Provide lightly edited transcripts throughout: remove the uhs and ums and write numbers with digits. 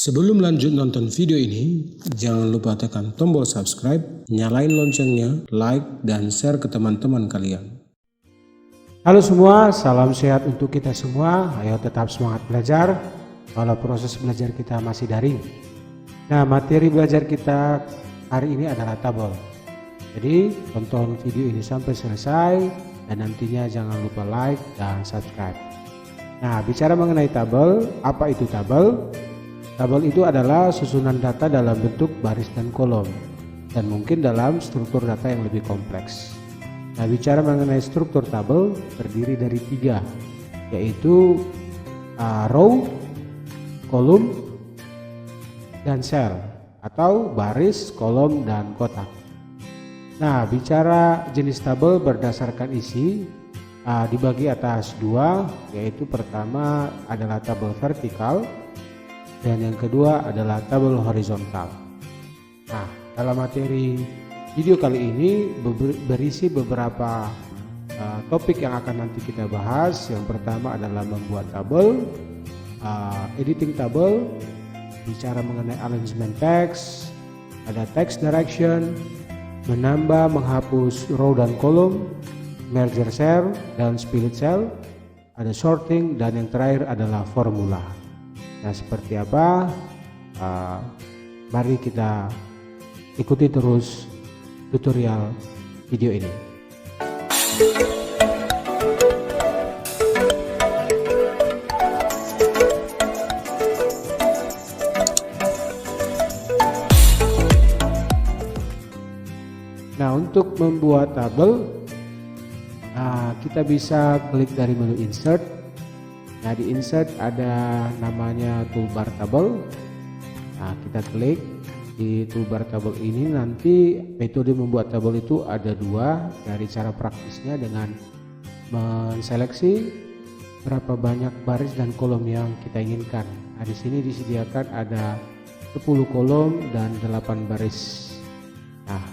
Sebelum lanjut nonton video ini, jangan lupa tekan tombol subscribe, nyalain loncengnya, like, dan share ke teman-teman kalian. Halo semua, salam sehat untuk kita semua. Ayo tetap semangat belajar walau proses belajar kita masih daring. Nah, materi belajar kita hari ini adalah tabel. Jadi tonton video ini sampai selesai dan nantinya jangan lupa like dan subscribe. Nah, bicara mengenai tabel, apa itu tabel? Tabel itu adalah susunan data dalam bentuk baris dan kolom dan mungkin dalam struktur data yang lebih kompleks. Nah, bicara mengenai struktur tabel terdiri dari 3, yaitu row, kolom, dan sel atau baris, kolom, dan kotak. Nah, bicara jenis tabel berdasarkan isi dibagi atas 2, yaitu pertama adalah tabel vertikal dan yang kedua adalah tabel horizontal. Nah, dalam materi video kali ini berisi beberapa topik yang akan nanti kita bahas. Yang pertama adalah membuat tabel, editing tabel, bicara mengenai arrangement text, ada text direction, menambah menghapus row dan kolom, merger cell dan split cell, ada sorting, dan yang terakhir adalah formula. Nah, seperti apa? Mari kita ikuti terus tutorial video ini. Nah, untuk membuat tabel, kita bisa klik dari menu insert. Nah, di insert ada namanya toolbar tabel. Nah, kita klik di toolbar tabel ini. Nanti metode membuat tabel itu ada 2. Dari cara praktisnya dengan menseleksi berapa banyak baris dan kolom yang kita inginkan. Nah, di sini disediakan ada 10 kolom dan 8 baris. Nah,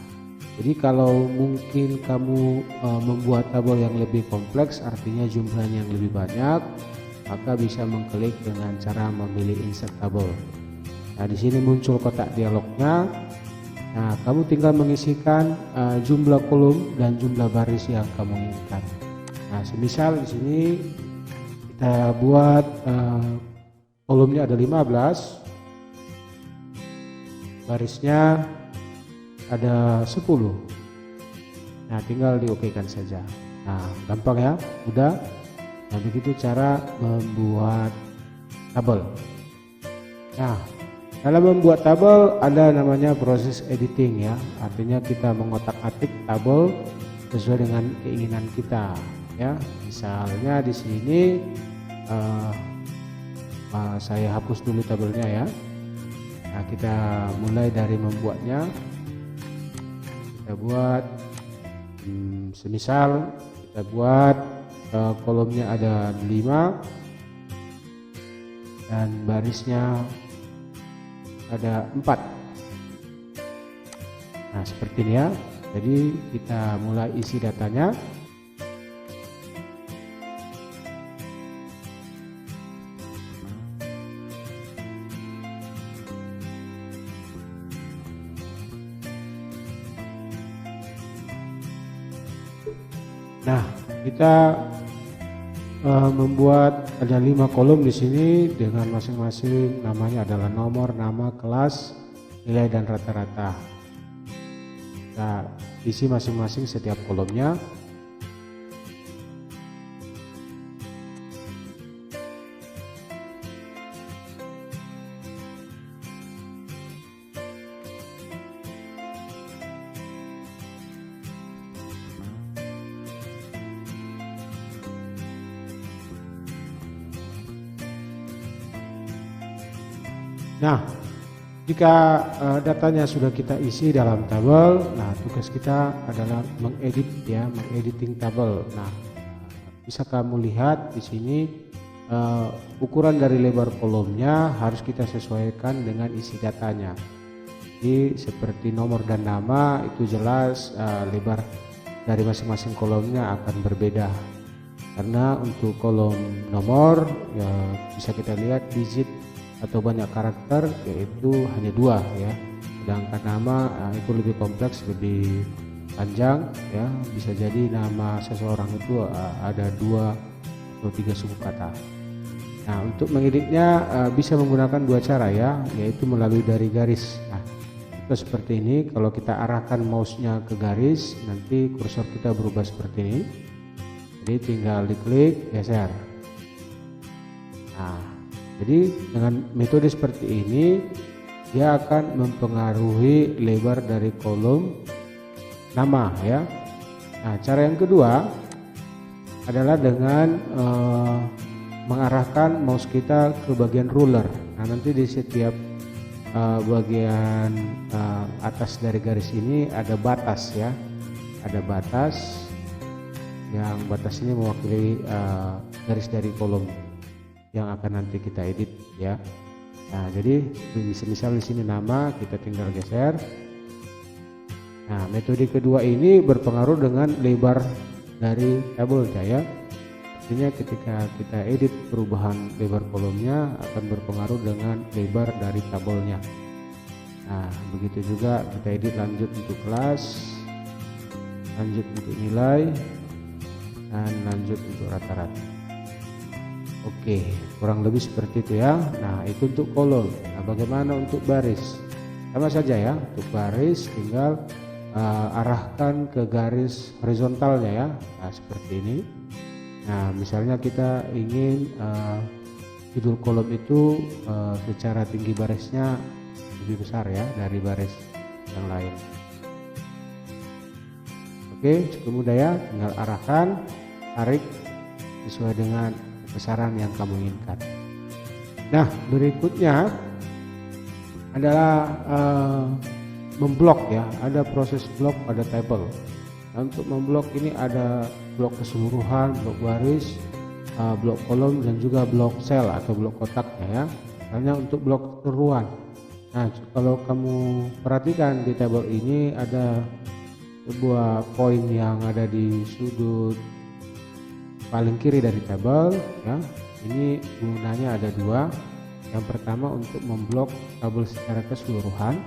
jadi kalau mungkin kamu membuat tabel yang lebih kompleks, artinya jumlahnya yang lebih banyak, maka bisa mengklik dengan cara memilih insert tabel. Nah, di sini muncul kotak dialognya. Nah, kamu tinggal mengisikan jumlah kolom dan jumlah baris yang kamu inginkan. Nah, semisal di sini kita buat kolomnya ada 15, barisnya ada 10. Nah, tinggal diokekan saja. Nah, gampang ya, mudah. Nah, begitu cara membuat tabel. Nah, dalam membuat tabel ada namanya proses editing ya. Artinya kita mengotak-atik tabel sesuai dengan keinginan kita ya. Misalnya di sini saya hapus dulu tabelnya ya. Nah, kita mulai dari membuatnya. Kita buat semisal kita buat kolomnya ada 5 dan barisnya ada 4. Nah, seperti ini ya. Jadi kita mulai isi datanya. Nah, kita membuat ada 5 kolom di sini dengan masing-masing namanya adalah nomor, nama, kelas, nilai, dan rata-rata. Nah, isi masing-masing setiap kolomnya. Nah, jika datanya sudah kita isi dalam tabel, nah tugas kita adalah mengedit ya, mengediting tabel. Nah, bisa kamu lihat di sini ukuran dari lebar kolomnya harus kita sesuaikan dengan isi datanya. Jadi seperti nomor dan nama itu jelas lebar dari masing-masing kolomnya akan berbeda. Karena untuk kolom nomor ya bisa kita lihat digit atau banyak karakter, yaitu hanya 2 ya. Sedangkan nama itu lebih kompleks, lebih panjang ya. Bisa jadi nama seseorang itu ada 2 atau 3 suku kata. Nah, untuk mengeditnya bisa menggunakan 2 cara ya, yaitu melalui dari garis. Nah, itu seperti ini. Kalau kita arahkan mouse-nya ke garis, nanti kursor kita berubah seperti ini. Jadi tinggal diklik, geser. Nah, jadi dengan metode seperti ini dia akan mempengaruhi lebar dari kolom nama ya. Nah, cara yang kedua adalah dengan mengarahkan mouse kita ke bagian ruler. Nah, nanti di setiap bagian atas dari garis ini ada batas ya, ada batas, yang batas ini mewakili garis dari kolom yang akan nanti kita edit ya. Nah, jadi misal di sini nama, kita tinggal geser. Nah, metode kedua ini berpengaruh dengan lebar dari tabelnya ya. Artinya ketika kita edit, perubahan lebar kolomnya akan berpengaruh dengan lebar dari tabelnya. Nah, begitu juga kita edit lanjut untuk kelas, lanjut untuk nilai, dan lanjut untuk rata-rata. Oke, kurang lebih seperti itu ya. Nah, itu untuk kolom. Nah, bagaimana untuk baris? Sama saja ya. Untuk baris tinggal arahkan ke garis horizontalnya ya. Nah, seperti ini. Nah, misalnya kita ingin judul kolom itu secara tinggi barisnya lebih besar ya dari baris yang lain. Oke, cukup mudah ya. Tinggal arahkan, tarik sesuai dengan besaran yang kamu inginkan. Nah, berikutnya adalah memblok ya. Ada proses blok pada tabel. Nah, untuk memblok ini ada blok keseluruhan, blok baris, blok kolom, dan juga blok sel atau blok kotaknya ya. Hanya untuk blok keseluruhan. Nah, kalau kamu perhatikan di tabel ini ada sebuah poin yang ada di sudut paling kiri dari tabel ya. Ini gunanya ada 2. Yang pertama untuk memblok tabel secara keseluruhan,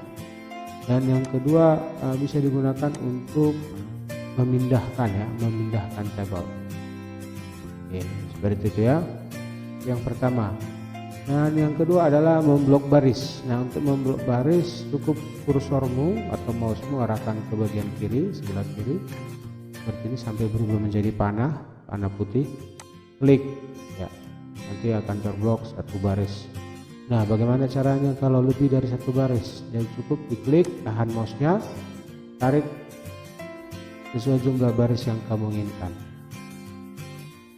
dan yang kedua bisa digunakan untuk memindahkan ya, memindahkan tabel. Oke, seperti itu ya. Yang pertama. Dan yang kedua adalah memblok baris. Nah, untuk memblok baris cukup kursormu atau mousemu arahkan ke bagian kiri, sebelah kiri seperti ini sampai berubah menjadi panah putih. Klik ya, nanti akan terblok 1 baris. Nah, bagaimana caranya kalau lebih dari 1 baris? Jadi cukup diklik, tahan mouse-nya, tarik sesuai jumlah baris yang kamu inginkan.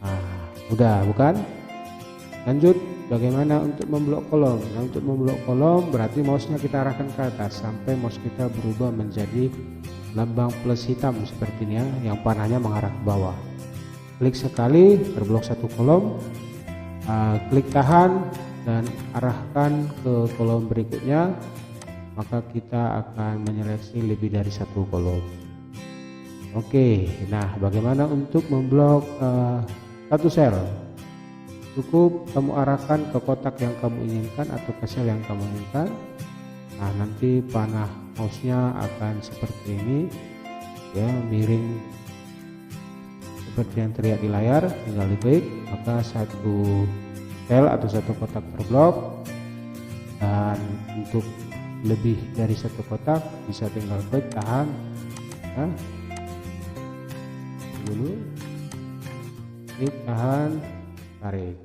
Nah, mudah bukan? Lanjut, bagaimana untuk memblok kolom? Nah, untuk memblok kolom berarti mouse-nya kita arahkan ke atas sampai mouse kita berubah menjadi lambang plus hitam seperti ini ya, yang panahnya mengarah ke bawah. Klik sekali, terblok 1 kolom, klik tahan dan arahkan ke kolom berikutnya, maka kita akan menyeleksi lebih dari 1 kolom. Oke, nah bagaimana untuk memblok 1 sel? Cukup kamu arahkan ke kotak yang kamu inginkan atau ke sel yang kamu inginkan. Nah, nanti panah mouse-nya akan seperti ini ya, miring seperti yang terlihat di layar. Tinggal diklik, maka 1 sel atau 1 kotak terblok. Dan untuk lebih dari 1 kotak bisa tinggal klik tahan ya. Dulu klik tahan, tarik.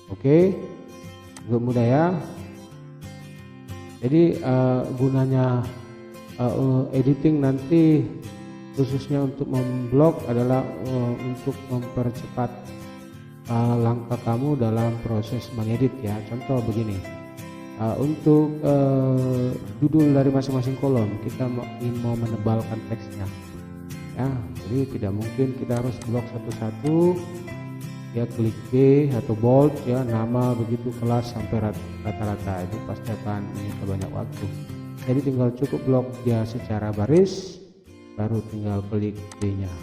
Oke, cukup mudah ya. Jadi gunanya editing nanti khususnya untuk memblok adalah untuk mempercepat langkah kamu dalam proses mengedit ya. Contoh begini, untuk judul dari masing-masing kolom kita ingin mau menebalkan teksnya ya, jadi tidak mungkin kita harus blok satu-satu ya. Klik B atau bold ya, nama begitu, kelas sampai rata-rata, itu pasti akan menyita banyak waktu. Jadi tinggal cukup blok dia secara baris, baru tinggal klik B nya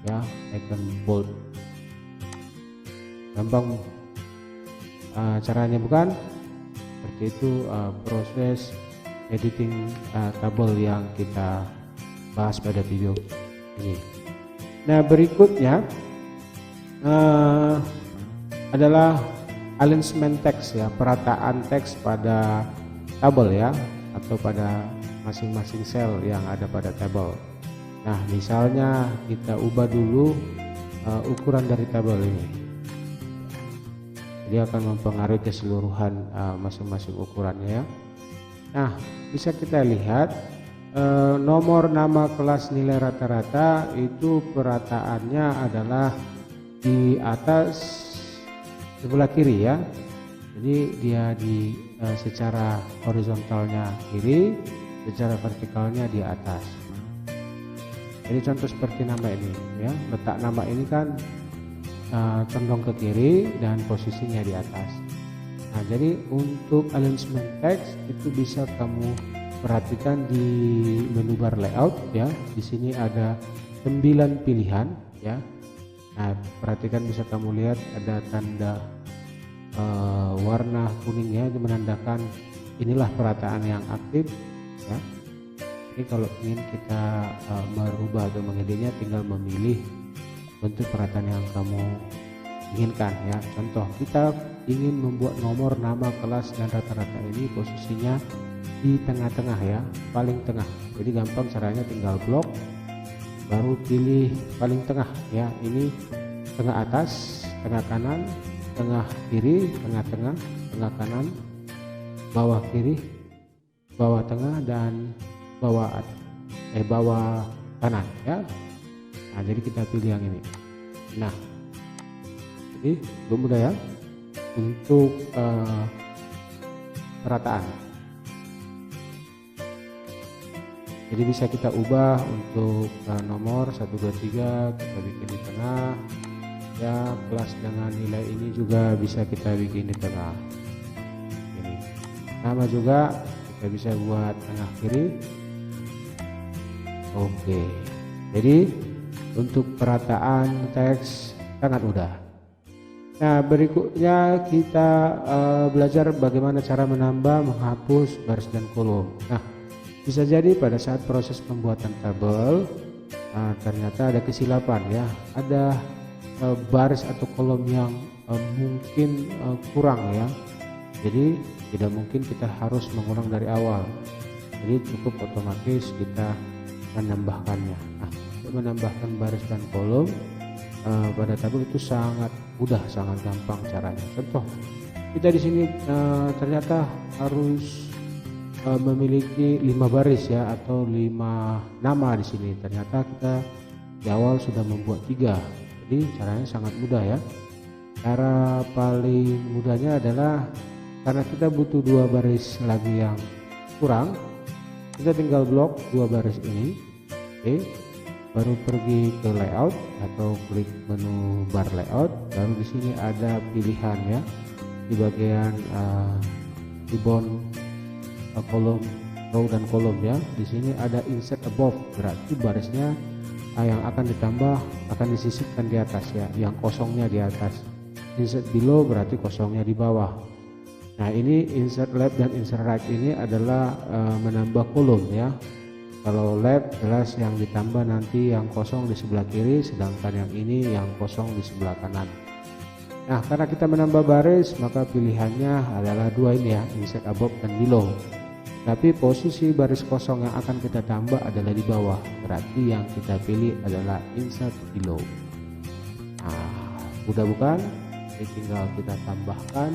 ya, icon bold. Gampang caranya bukan? Seperti itu proses editing tabel yang kita bahas pada video ini. Nah, berikutnya adalah alignment teks ya, perataan teks pada tabel ya, atau pada masing-masing sel yang ada pada tabel. Nah, misalnya kita ubah dulu ukuran dari tabel ini. Jadi akan mempengaruhi keseluruhan masing-masing ukurannya ya. Nah, bisa kita lihat nomor nama kelas nilai rata-rata itu perataannya adalah di atas sebelah kiri ya. Jadi dia di secara horizontalnya kiri, secara vertikalnya di atas. Jadi contoh seperti nama ini ya, letak nama ini kan condong ke kiri dan posisinya di atas. Nah, jadi untuk alignment text itu bisa kamu perhatikan di menu bar layout ya. Di sini ada 9 pilihan ya. Nah, perhatikan, bisa kamu lihat ada tanda warna kuningnya, itu menandakan inilah perataan yang aktif ya. Jadi kalau ingin kita merubah atau mengeditnya, tinggal memilih bentuk perataan yang kamu inginkan ya. Contoh, kita ingin membuat nomor nama kelas dan rata-rata ini posisinya di tengah-tengah ya, paling tengah. Jadi gampang caranya, tinggal blok baru pilih paling tengah ya. Ini tengah atas, tengah kanan, tengah kiri, tengah-tengah, tengah kanan, bawah kiri, bawah tengah, dan bawah kanan ya. Nah, jadi kita pilih yang ini. Nah, jadi belum mudah ya untuk perataan. Jadi bisa kita ubah untuk nomor 1, 2, 3 kita bikin di tengah ya. Kelas dengan nilai ini juga bisa kita bikin di tengah. Ini nama juga kita bisa buat tengah kiri. Oke, jadi untuk perataan teks sangat mudah. Nah, berikutnya kita belajar bagaimana cara menambah, menghapus baris dan kolom. Nah, bisa jadi pada saat proses pembuatan tabel ternyata ada kesilapan ya, ada baris atau kolom yang mungkin kurang ya. Jadi tidak mungkin kita harus mengulang dari awal. Jadi cukup otomatis kita menambahkannya. Nah, untuk menambahkan baris dan kolom pada tabel itu sangat mudah, sangat gampang caranya. Contoh, kita di sini ternyata harus memiliki 5 baris ya, atau 5 nama di sini. Ternyata kita di awal sudah membuat 3. Jadi caranya sangat mudah ya. Cara paling mudahnya adalah karena kita butuh 2 baris lagi yang kurang, kita tinggal blok 2 baris ini. Oke, baru pergi ke layout atau klik menu bar layout, baru di sini ada pilihan ya, di bagian ribbon kolom, row dan kolom ya. Di sini ada insert above, berarti barisnya yang akan ditambah akan disisipkan di atas ya, yang kosongnya di atas. Insert below berarti kosongnya di bawah. Nah, ini insert left dan insert right ini adalah menambah kolom ya. Kalau left jelas yang ditambah nanti yang kosong di sebelah kiri, sedangkan yang ini yang kosong di sebelah kanan. Nah, karena kita menambah baris, maka pilihannya adalah 2 ini ya, insert above dan below. Tapi posisi baris kosong yang akan kita tambah adalah di bawah, berarti yang kita pilih adalah insert below. Nah, mudah bukan? Jadi tinggal kita tambahkan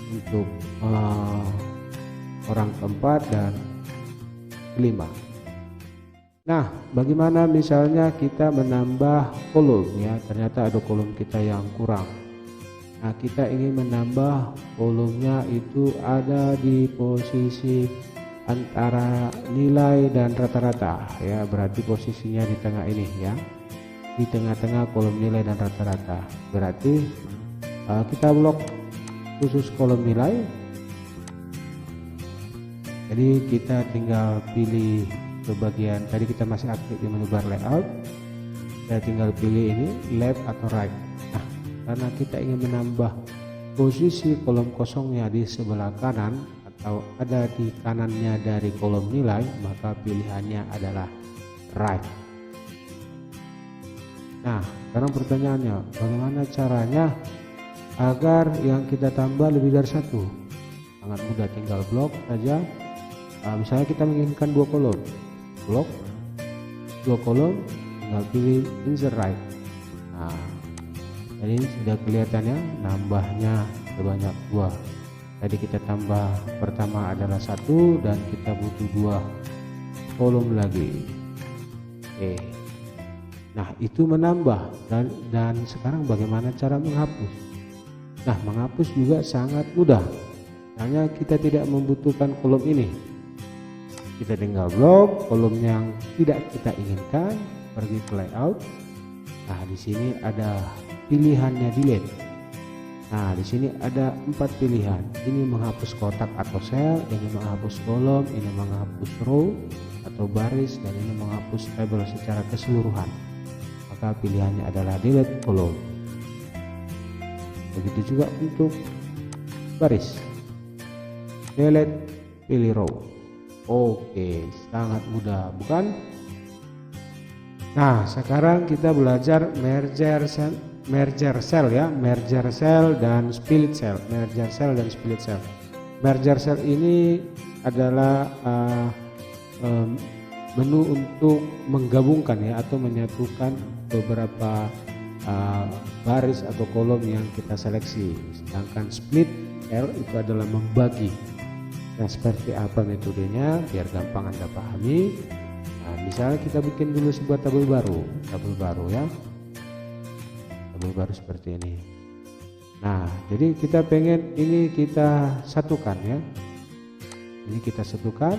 untuk orang keempat dan kelima. Nah, bagaimana misalnya kita menambah kolom ya, ternyata ada kolom kita yang kurang. Nah, kita ingin menambah kolomnya itu ada di posisi antara nilai dan rata-rata ya, berarti posisinya di tengah ini ya, di tengah-tengah kolom nilai dan rata-rata. Berarti kita blok khusus kolom nilai. Jadi kita tinggal pilih ke bagian, tadi kita masih aktif di menu bar layout, kita tinggal pilih ini left atau right. Nah, karena kita ingin menambah posisi kolom kosongnya di sebelah kanan atau ada di kanannya dari kolom nilai, maka pilihannya adalah right. Nah, sekarang pertanyaannya, bagaimana caranya agar yang kita tambah lebih dari satu? Sangat mudah, tinggal blok saja. Misalnya kita menginginkan 2 kolom, blok 2 kolom, tinggal pilih insert right. Nah, jadi sudah kelihatan ya, nambahnya sebanyak 2. Tadi kita tambah pertama adalah 1 dan kita butuh 2 kolom lagi. Oke. Nah, itu menambah dan sekarang bagaimana cara menghapus? Nah, menghapus juga sangat mudah. Hanya kita tidak membutuhkan kolom ini. Kita tinggal blok kolom yang tidak kita inginkan, pergi ke layout. Nah, di sini ada pilihannya delete. Nah, di sini ada 4 pilihan. Ini menghapus kotak atau sel, ini menghapus kolom, ini menghapus row atau baris, dan ini menghapus tabel secara keseluruhan. Maka pilihannya adalah delete kolom. Begitu juga untuk baris. Delete, pilih row. Oke, sangat mudah, bukan? Nah, sekarang kita belajar merger cell ya, merger cell dan split cell. Merger cell dan split cell. Merger cell ini adalah menu untuk menggabungkan ya atau menyatukan beberapa baris atau kolom yang kita seleksi. Sedangkan split cell itu adalah membagi. Nah, seperti apa metodenya biar gampang Anda pahami. Nah, misalnya kita bikin dulu sebuah tabel baru ya. Tabel baru seperti ini. Nah, jadi kita pengen ini kita satukan ya. Ini kita satukan,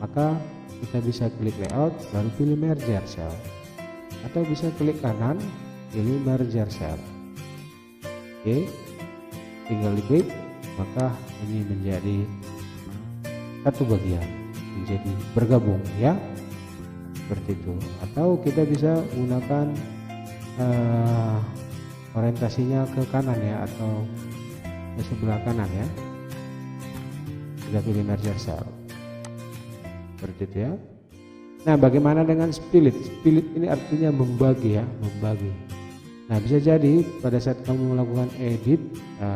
maka kita bisa klik layout baru pilih merger cell, atau bisa klik kanan pilih merger cell. Oke, tinggal diklik, maka ini menjadi satu bagian, menjadi bergabung ya, seperti itu. Atau kita bisa menggunakan orientasinya ke kanan ya, atau ke sebelah kanan ya. Sudah pilih merger cell, seperti itu ya. Nah, bagaimana dengan split? Split ini artinya membagi ya, membagi. Nah, bisa jadi pada saat kamu melakukan edit,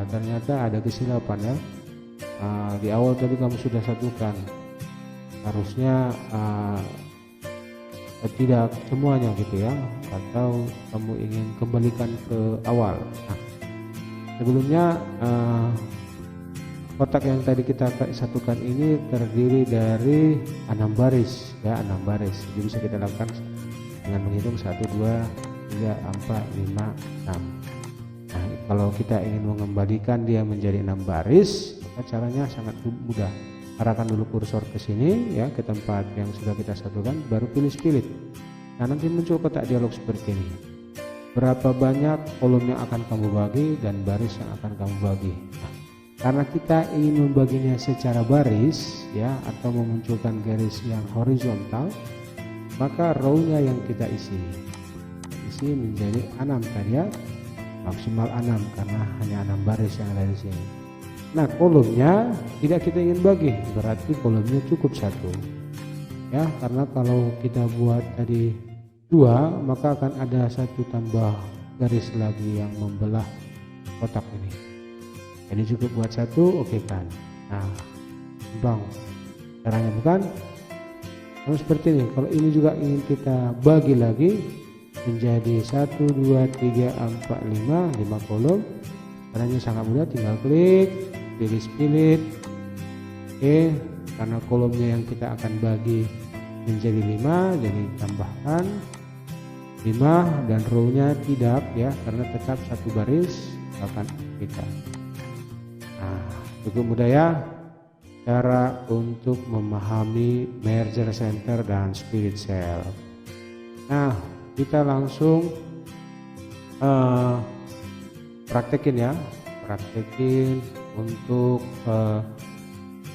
ternyata ada kesilapan ya. Di awal tadi kamu sudah satukan, harusnya tidak semuanya gitu ya, atau kamu ingin kembalikan ke awal. Nah, sebelumnya kotak yang tadi kita satukan ini terdiri dari 6 baris ya, 6 baris. Jadi bisa kita lakukan dengan menghitung 1, 2, 3, 4, 5, 6. Nah, kalau kita ingin mengembalikan dia menjadi 6 baris, maka caranya sangat mudah. Arahkan dulu kursor ke sini ya, ke tempat yang sudah kita satukan, baru pilih split. Nah, nanti muncul kotak dialog seperti ini. Berapa banyak kolom yang akan kamu bagi dan baris yang akan kamu bagi. Nah, karena kita ingin membaginya secara baris ya, atau memunculkan garis yang horizontal, maka row-nya yang kita isi menjadi 6 tadi ya, maksimal 6 karena hanya 6 baris yang ada di sini. Nah, kolomnya tidak kita ingin bagi, berarti kolomnya cukup 1 ya, karena kalau kita buat tadi 2, maka akan ada 1 tambah garis lagi yang membelah kotak ini. Jadi cukup buat 1, oke kan? Nah, gampang caranya, bukan? Nah, seperti ini. Kalau ini juga ingin kita bagi lagi menjadi 1, 2, 3, 4, 5 kolom. Caranya sangat mudah, tinggal klik, pilih split. Oke, karena kolomnya yang kita akan bagi menjadi 5, jadi tambahkan 5 dan row-nya tidak ya, karena tetap 1 baris akan kita. Nah, cukup mudah ya cara untuk memahami merger center dan split cell. Nah, kita langsung praktekin ya, untuk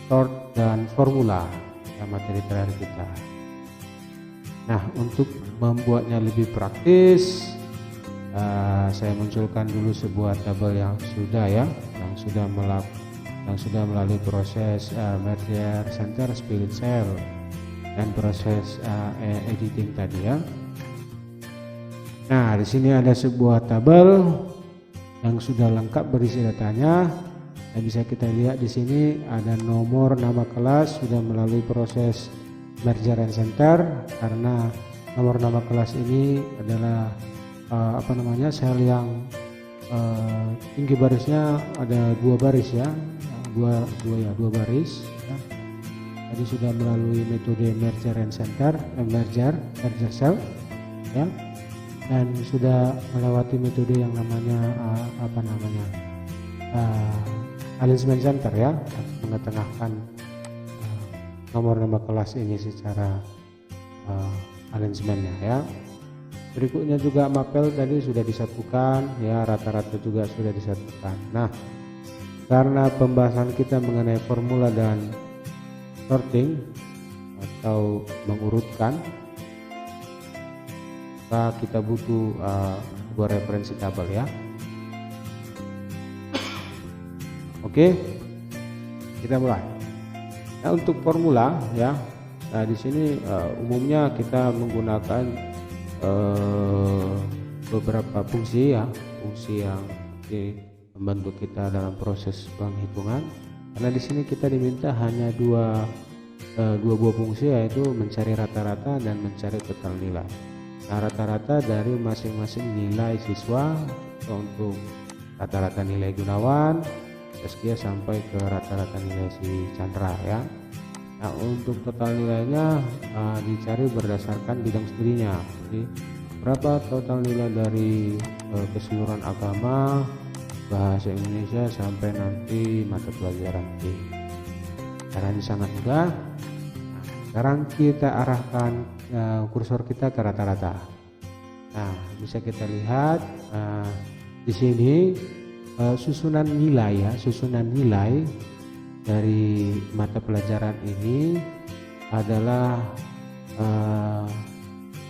sort dan formula ya, materi terakhir kita. Nah, untuk membuatnya lebih praktis, saya munculkan dulu sebuah tabel yang sudah melalui proses merger center, split cell, dan proses editing tadi ya. Nah, di sini ada sebuah tabel yang sudah lengkap berisi datanya. Dan bisa kita lihat di sini ada nomor nama kelas sudah melalui proses merger and center, karena nomor nama kelas ini adalah sel yang tinggi barisnya ada 2 baris ya, dua baris ya. Tadi sudah melalui metode merger and center, merger cell ya, dan sudah melewati metode yang namanya alignment center ya, mengetengahkan nomor nama kelas ini secara alignmentnya ya. Berikutnya juga mapel tadi sudah disatukan ya, rata-rata juga sudah disatukan. Nah, karena pembahasan kita mengenai formula dan sorting atau mengurutkan, maka kita butuh sebuah referensi tabel ya. Oke, kita mulai. Nah, untuk formula ya, nah di sini umumnya kita menggunakan beberapa fungsi ya, fungsi yang membantu kita dalam proses penghitungan. Karena di sini kita diminta hanya dua buah fungsi, yaitu mencari rata-rata dan mencari total nilai. Nah, rata-rata dari masing-masing nilai siswa, untuk rata-rata nilai Gunawan, Saskia sampai ke rata-rata nilai si Chandra ya. Nah, untuk total nilainya dicari berdasarkan bidang studinya. Jadi berapa total nilai dari keseluruhan agama, bahasa Indonesia, sampai nanti mata pelajaran D. Caranya sangat mudah. Nah, sekarang kita arahkan kursor kita ke rata-rata. Nah, bisa kita lihat di sini susunan nilai ya, susunan nilai dari mata pelajaran ini adalah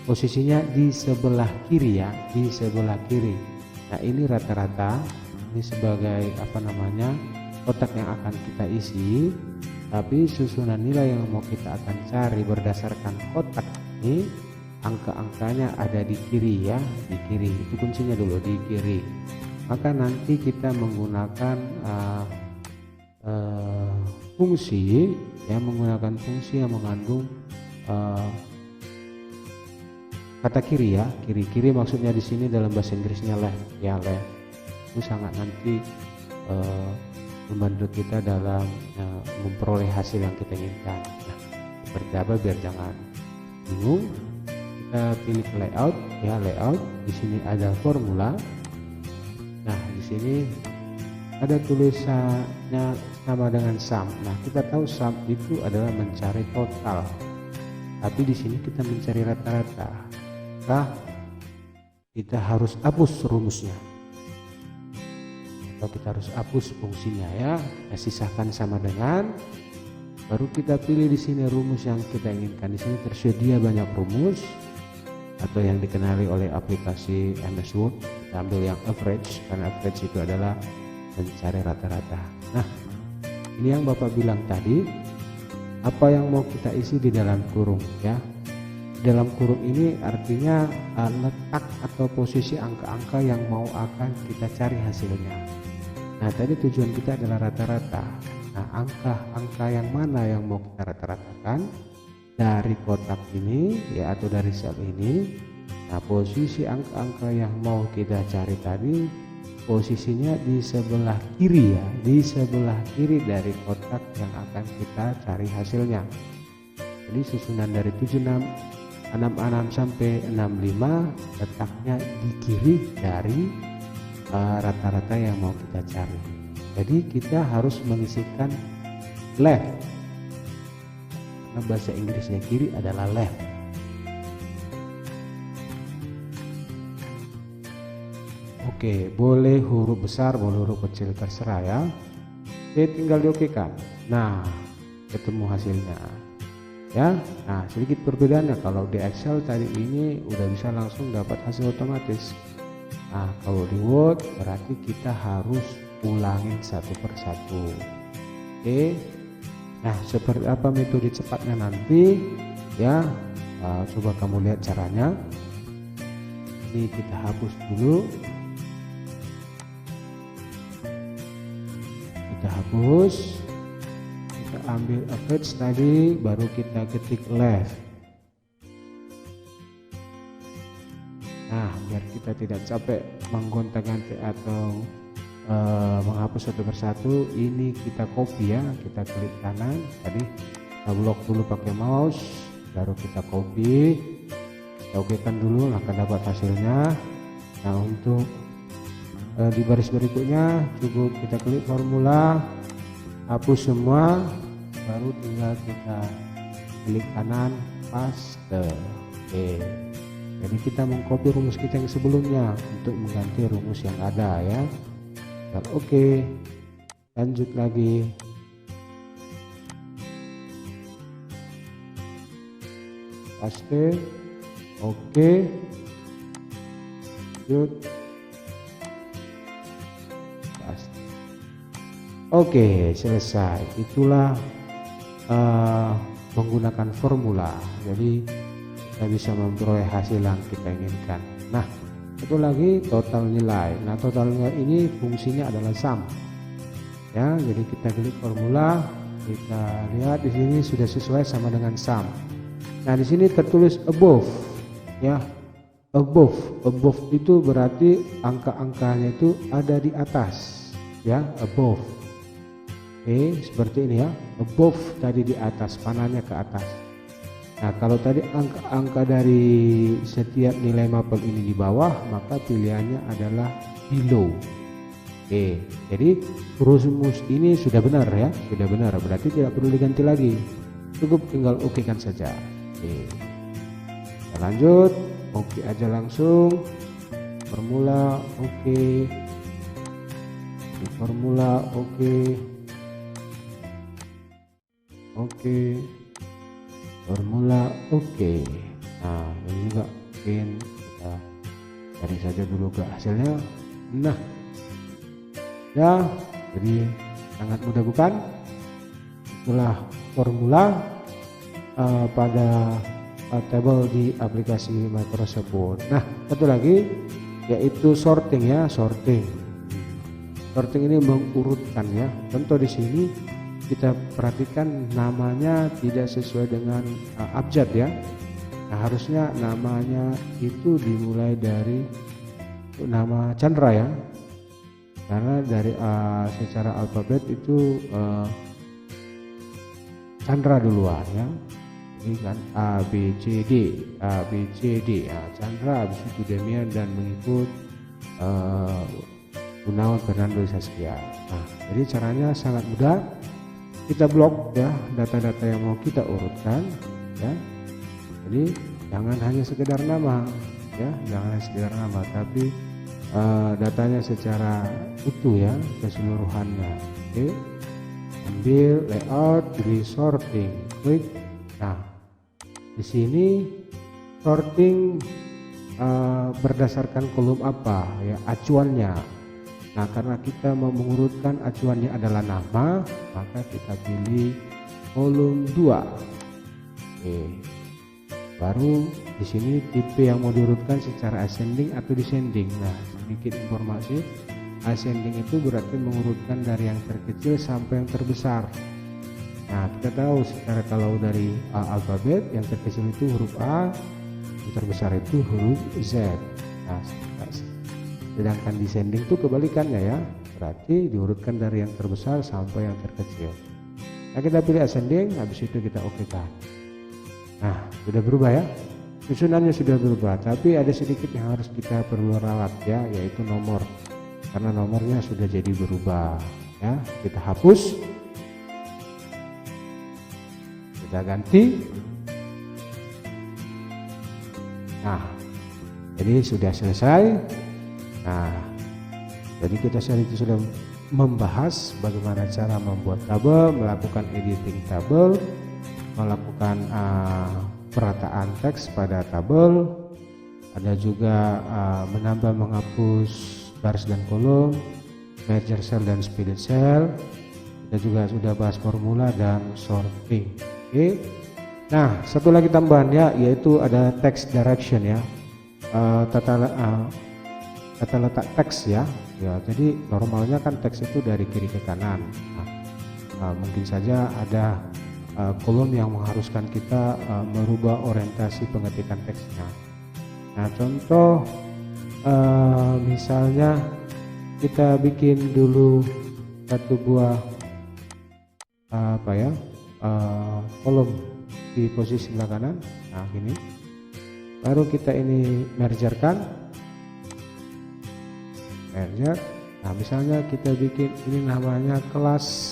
posisinya di sebelah kiri ya, di sebelah kiri. Nah, ini rata-rata, ini sebagai kotak yang akan kita isi, tapi susunan nilai yang mau kita akan cari berdasarkan kotak ini, angka-angkanya ada di kiri ya, di kiri. Itu kuncinya dulu, di kiri. Maka nanti kita menggunakan fungsi yang mengandung kata kiri ya, kiri maksudnya di sini dalam bahasa Inggrisnya left ya, left. Itu sangat nanti membantu kita dalam memperoleh hasil yang kita inginkan. Nah, seperti apa biar jangan bingung, kita pilih layout ya, layout. Di sini ada formula. Nah, di sini ada tulisannya sama dengan sum. Nah, kita tahu sum itu adalah mencari total, tapi di sini kita mencari rata-rata. Nah, kita harus hapus rumusnya, atau kita harus hapus fungsinya ya. Kita sisakan sama dengan, baru kita pilih di sini rumus yang kita inginkan. Di sini tersedia banyak rumus atau yang dikenali oleh aplikasi MS Word. Kita ambil yang average, karena average itu adalah mencari rata-rata. Nah, ini yang Bapak bilang tadi, apa yang mau kita isi di dalam kurung ya. Dalam kurung ini artinya letak atau posisi angka-angka yang mau akan kita cari hasilnya. Nah, tadi tujuan kita adalah rata-rata. Nah, angka-angka yang mana yang mau kita rata-ratakan dari kotak ini ya, atau dari sel ini. Nah, posisi angka-angka yang mau kita cari tadi posisinya di sebelah kiri ya, di sebelah kiri dari kotak yang akan kita cari hasilnya. Jadi susunan dari 66 sampai 65 letaknya di kiri dari rata-rata yang mau kita cari. Jadi kita harus mengisikan left, karena bahasa Inggrisnya kiri adalah left. Oke, boleh huruf besar, boleh huruf kecil, terserah ya. Oke, tinggal diokekan. Nah, ketemu hasilnya ya. Nah, sedikit perbedaannya, kalau di Excel tadi ini udah bisa langsung dapat hasil otomatis. Nah, kalau di Word berarti kita harus ulangin satu persatu. Oke. Nah, seperti apa metode cepatnya nanti ya, coba kamu lihat caranya. Ini kita hapus dulu. Kita hapus. Kita ambil page tadi, baru kita ketik left. Nah, biar kita tidak capek menggonta-ganti atau menghapus satu persatu, ini kita copy ya, kita klik kanan tadi, kita blok dulu pakai mouse, baru kita copy, kita okekan dulu akan dapat hasilnya. Nah, untuk di baris berikutnya cukup kita klik formula, hapus semua, baru tinggal kita klik kanan paste. Oke. Jadi kita mengcopy rumus kita yang sebelumnya untuk mengganti rumus yang ada ya. Dan oke, lanjut lagi. Paste. Oke. Lanjut. Paste. Oke, selesai. Itulah menggunakan formula. Jadi kita bisa memperoleh hasil yang kita inginkan. Nah, satu lagi total nilai. Nah, total nilai ini fungsinya adalah sum. Ya, jadi kita klik formula, kita lihat di sini sudah sesuai sama dengan sum. Nah, di sini tertulis above. Ya, above itu berarti angka-angkanya itu ada di atas. Ya, above. Oke, seperti ini ya. Above tadi di atas, panahnya ke atas. Nah, kalau tadi angka-angka dari setiap nilai mapel ini di bawah, maka pilihannya adalah below. Oke, jadi rumus ini sudah benar ya, sudah benar, berarti tidak perlu diganti lagi, cukup tinggal oke kan saja. Oke, kita lanjut, oke aja langsung, formula oke, formula oke, oke. Formula oke. Nah, ini juga mungkin kita cari saja dulu ke hasilnya. Nah, ya, jadi sangat mudah bukan? Itulah formula pada table di aplikasi Microsoft Word. Nah, satu lagi yaitu sorting ya, sorting. Sorting ini mengurutkan ya. Contoh di sini kita perhatikan namanya tidak sesuai dengan abjad ya. Nah, harusnya namanya itu dimulai dari nama Chandra ya, karena dari secara alfabet itu Chandra duluan ya. Ini kan A B C D, nah, Chandra, habis itu Demian dan mengikut Gunawan Fernando Saskia. Nah, jadi caranya sangat mudah. Kita blok ya data-data yang mau kita urutkan ya. Jadi jangan hanya sekedar nama ya, jangan hanya sekedar nama, tapi datanya secara utuh ya, keseluruhannya. Oke, ambil layout, pilih sorting, klik. Nah, di sini sorting berdasarkan kolom apa ya, acuannya. Nah, karena kita mau mengurutkan acuannya adalah nama, maka kita pilih kolom 2. Oke. Baru di sini tipe yang mau diurutkan secara ascending atau descending. Nah, sedikit informasi, ascending itu berarti mengurutkan dari yang terkecil sampai yang terbesar. Nah, kita tahu secara kalau dari alfabet yang terkecil itu huruf A, yang terbesar itu huruf Z. Nah, sedangkan descending itu kebalikannya ya, berarti diurutkan dari yang terbesar sampai yang terkecil. Nah, kita pilih ascending, habis itu kita okekan. Nah, sudah berubah ya, susunannya sudah berubah, tapi ada sedikit yang harus kita perlu rawat ya, yaitu nomor, karena nomornya sudah jadi berubah ya. Kita hapus, kita ganti. Nah, jadi sudah selesai. Nah, jadi kita sudah membahas bagaimana cara membuat tabel, melakukan editing tabel, melakukan perataan teks pada tabel, ada juga menambah menghapus baris dan kolom, merger cell dan split cell. Kita juga sudah bahas formula dan sorting. Oke. Nah, satu lagi tambahannya yaitu ada text direction ya, tata letak teks ya. Jadi normalnya kan teks itu dari kiri ke kanan. Mungkin saja ada kolom yang mengharuskan kita merubah orientasi pengetikan teksnya. Nah, contoh misalnya kita bikin dulu satu buah kolom di posisi sebelah kanan. Nah, gini. Baru kita ini merger. Nah, misalnya kita bikin ini namanya kelas.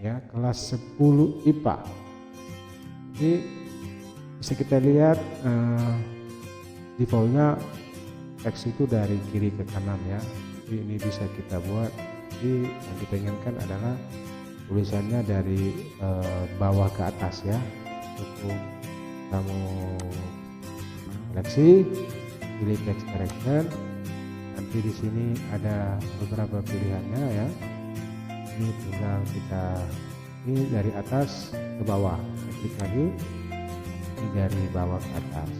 Ya, kelas 10 IPA. Jadi bisa kita lihat defaultnya teks itu dari kiri ke kanan ya. Jadi ini bisa kita buat. Jadi yang kita inginkan adalah tulisannya dari bawah ke atas ya. Cukup kamu seleksi, pilih text direction. Nanti di sini ada beberapa pilihannya ya. Ini tinggal kita ini dari atas ke bawah, klik lagi, ini dari bawah ke atas.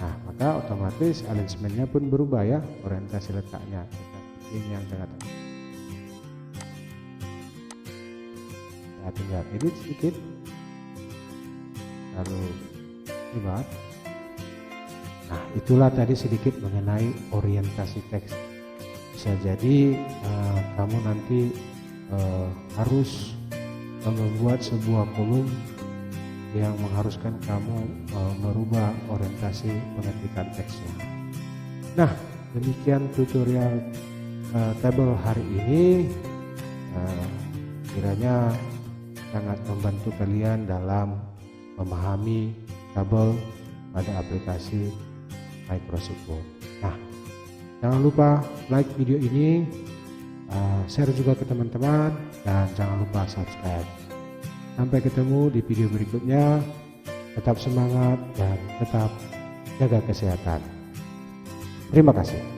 Nah, maka otomatis alignmentnya pun berubah ya, orientasi letaknya. Kita bikin yang tengah. Nah, tinggal edit sedikit, lalu lihat. Nah, itulah tadi sedikit mengenai orientasi teks. Bisa jadi kamu nanti harus membuat sebuah kolom yang mengharuskan kamu merubah orientasi pengetikan teksnya. Nah, demikian tutorial tabel hari ini. Kiranya sangat membantu kalian dalam memahami tabel pada aplikasi Microsoft Word. Nah, jangan lupa like video ini, share juga ke teman-teman, dan jangan lupa subscribe. Sampai ketemu di video berikutnya. Tetap semangat dan tetap jaga kesehatan. Terima kasih.